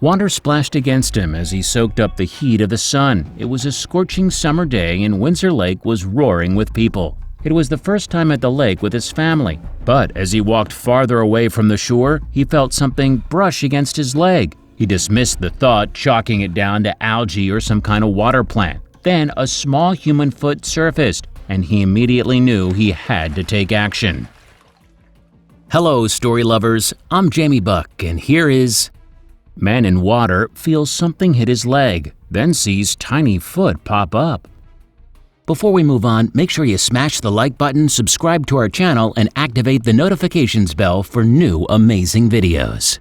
Water splashed against him as he soaked up the heat of the sun. It was a scorching summer day and Windsor Lake was roaring with people. It was the first time at the lake with his family, but as he walked farther away from the shore, he felt something brush against his leg. He dismissed the thought, chalking it down to algae or some kind of water plant. Then a small human foot surfaced, and he immediately knew he had to take action. Hello, story lovers. I'm Jamie Buck, and here is... Man in water feels something hit his leg, then sees tiny foot pop up. Before we move on, make sure you smash the like button, subscribe to our channel, and activate the notifications bell for new amazing videos.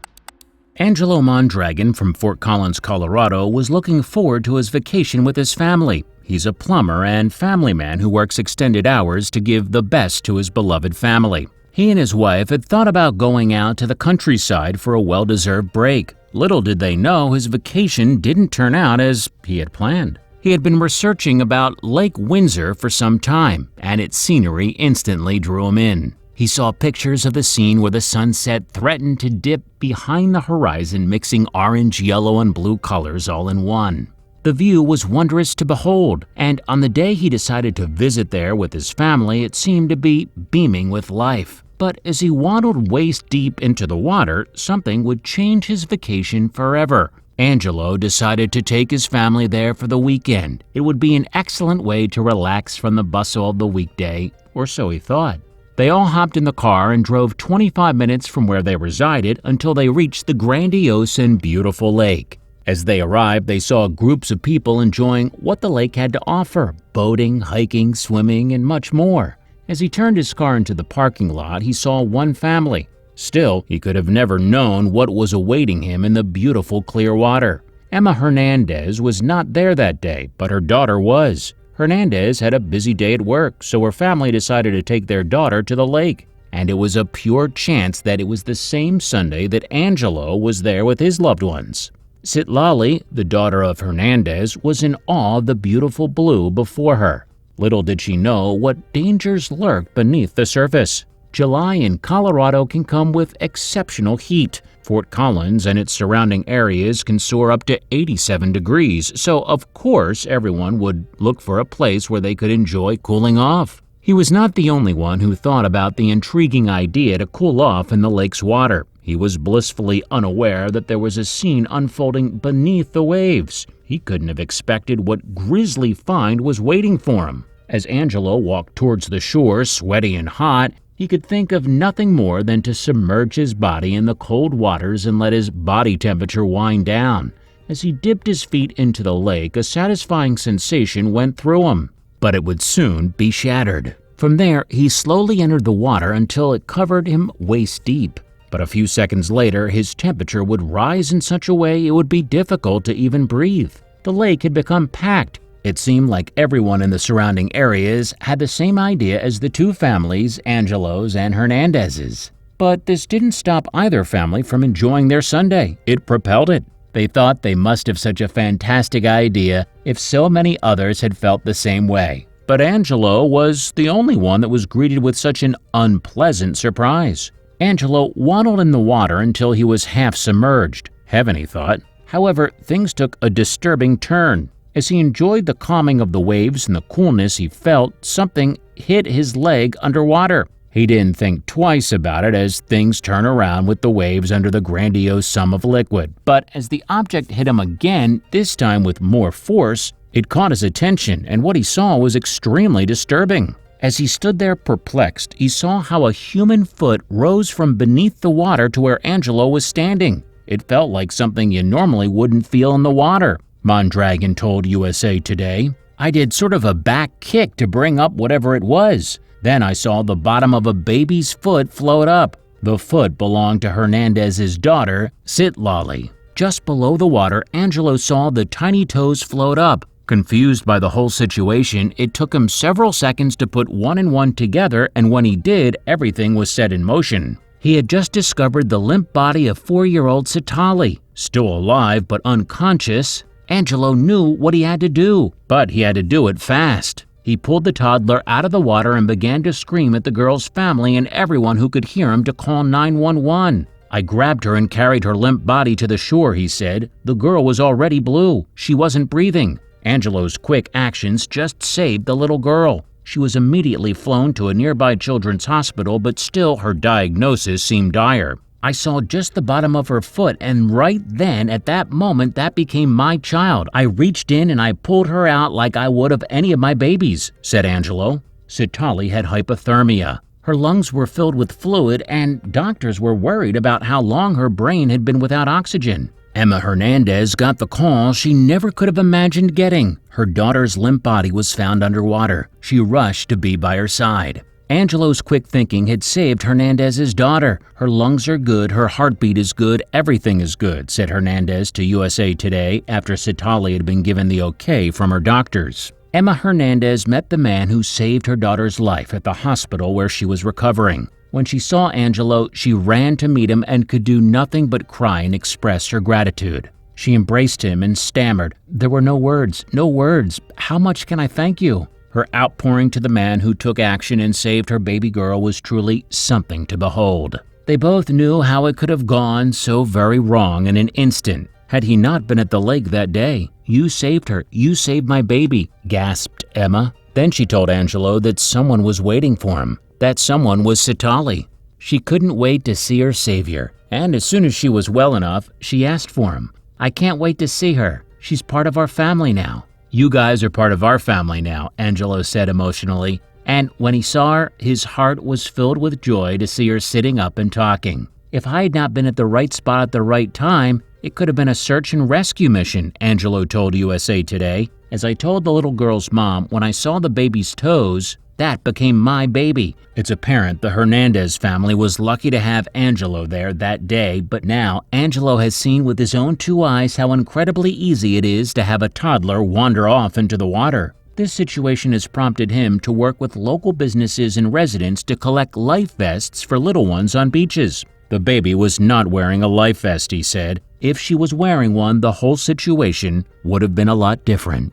Angelo Mondragon from Fort Collins, Colorado, was looking forward to his vacation with his family. He's a plumber and family man who works extended hours to give the best to his beloved family. He and his wife had thought about going out to the countryside for a well-deserved break. Little did they know his vacation didn't turn out as he had planned. He had been researching about Lake Windsor for some time, and its scenery instantly drew him in. He saw pictures of the scene where the sunset threatened to dip behind the horizon, mixing orange, yellow, and blue colors all in one. The view was wondrous to behold, and on the day he decided to visit there with his family, it seemed to be beaming with life. But as he waddled waist-deep into the water, something would change his vacation forever. Angelo decided to take his family there for the weekend. It would be an excellent way to relax from the bustle of the weekday, or so he thought. They all hopped in the car and drove 25 minutes from where they resided until they reached the grandiose and beautiful lake. As they arrived, they saw groups of people enjoying what the lake had to offer: boating, hiking, swimming, and much more. As he turned his car into the parking lot, he saw one family. Still, he could have never known what was awaiting him in the beautiful clear water. Emma Hernandez was not there that day, but her daughter was. Hernandez had a busy day at work, so her family decided to take their daughter to the lake. And it was a pure chance that it was the same Sunday that Angelo was there with his loved ones. Citlali, the daughter of Hernandez, was in awe of the beautiful blue before her. Little did she know what dangers lurked beneath the surface. July in Colorado can come with exceptional heat. Fort Collins and its surrounding areas can soar up to 87 degrees, so of course everyone would look for a place where they could enjoy cooling off. He was not the only one who thought about the intriguing idea to cool off in the lake's water. He was blissfully unaware that there was a scene unfolding beneath the waves. He couldn't have expected what grisly find was waiting for him. As Angelo walked towards the shore, sweaty and hot, he could think of nothing more than to submerge his body in the cold waters and let his body temperature wind down. As he dipped his feet into the lake, a satisfying sensation went through him, but it would soon be shattered. From there, he slowly entered the water until it covered him waist deep. But a few seconds later, his temperature would rise in such a way it would be difficult to even breathe. The lake had become packed. It seemed like everyone in the surrounding areas had the same idea as the two families, Angelo's and Hernandez's. But this didn't stop either family from enjoying their Sunday. It propelled it. They thought they must have such a fantastic idea if so many others had felt the same way. But Angelo was the only one that was greeted with such an unpleasant surprise. Angelo waddled in the water until he was half submerged. Heaven, he thought. However, things took a disturbing turn. As he enjoyed the calming of the waves and the coolness he felt, something hit his leg underwater. He didn't think twice about it as things turn around with the waves under the grandiose sum of liquid. But as the object hit him again, this time with more force, it caught his attention, and what he saw was extremely disturbing. As he stood there perplexed, he saw how a human foot rose from beneath the water to where Angelo was standing. It felt like something you normally wouldn't feel in the water. Mondragon told USA Today. I did sort of a back kick to bring up whatever it was. Then I saw the bottom of a baby's foot float up. The foot belonged to Hernandez's daughter, Citlali. Just below the water, Angelo saw the tiny toes float up. Confused by the whole situation, it took him several seconds to put one and one together, and when he did, everything was set in motion. He had just discovered the limp body of 4-year-old Citlali. Still alive but unconscious, Angelo knew what he had to do, but he had to do it fast. He pulled the toddler out of the water and began to scream at the girl's family and everyone who could hear him to call 911. I grabbed her and carried her limp body to the shore, he said. The girl was already blue. She wasn't breathing. Angelo's quick actions just saved the little girl. She was immediately flown to a nearby children's hospital, but still her diagnosis seemed dire. I saw just the bottom of her foot, and right then, at that moment, that became my child. I reached in and I pulled her out like I would of any of my babies, said Angelo. Sitali had hypothermia. Her lungs were filled with fluid, and doctors were worried about how long her brain had been without oxygen. Emma Hernandez got the call she never could have imagined getting. Her daughter's limp body was found underwater. She rushed to be by her side. Angelo's quick thinking had saved Hernandez's daughter. Her lungs are good, her heartbeat is good, everything is good, said Hernandez to USA Today after Sitali had been given the okay from her doctors. Emma Hernandez met the man who saved her daughter's life at the hospital where she was recovering. When she saw Angelo, she ran to meet him and could do nothing but cry and express her gratitude. She embraced him and stammered, "There were no words, no words. How much can I thank you?" Her outpouring to the man who took action and saved her baby girl was truly something to behold. They both knew how it could have gone so very wrong in an instant. Had he not been at the lake that day, "You saved her, you saved my baby," gasped Emma. Then she told Angelo that someone was waiting for him. That someone was Sitali. She couldn't wait to see her savior, and as soon as she was well enough, she asked for him. "I can't wait to see her. She's part of our family now." "You guys are part of our family now," Angelo said emotionally. And when he saw her, his heart was filled with joy to see her sitting up and talking. "If I had not been at the right spot at the right time, it could have been a search and rescue mission," Angelo told USA Today. "As I told the little girl's mom, when I saw the baby's toes, that became my baby." It's apparent the Hernandez family was lucky to have Angelo there that day, but now Angelo has seen with his own two eyes how incredibly easy it is to have a toddler wander off into the water. This situation has prompted him to work with local businesses and residents to collect life vests for little ones on beaches. The baby was not wearing a life vest, he said. If she was wearing one, the whole situation would have been a lot different.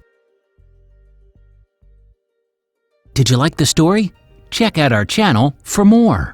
Did you like the story? Check out our channel for more.